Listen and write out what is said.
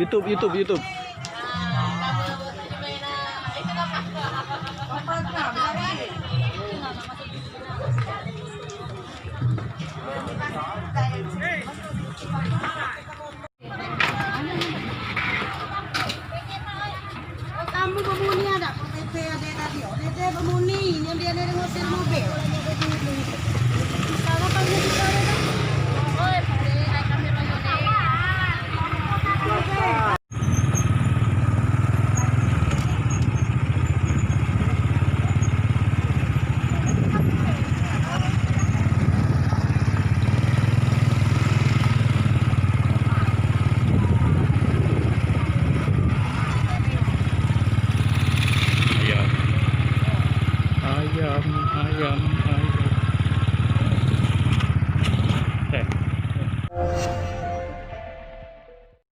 YouTube, YouTube, YouTube. Kamu pemuni ada, PP ada tadi, ada pemuni yang dia ada ngusir mobil. Kalau kamu bisa ada, oh, naik kamera ini. Ayam, ayam, ayam.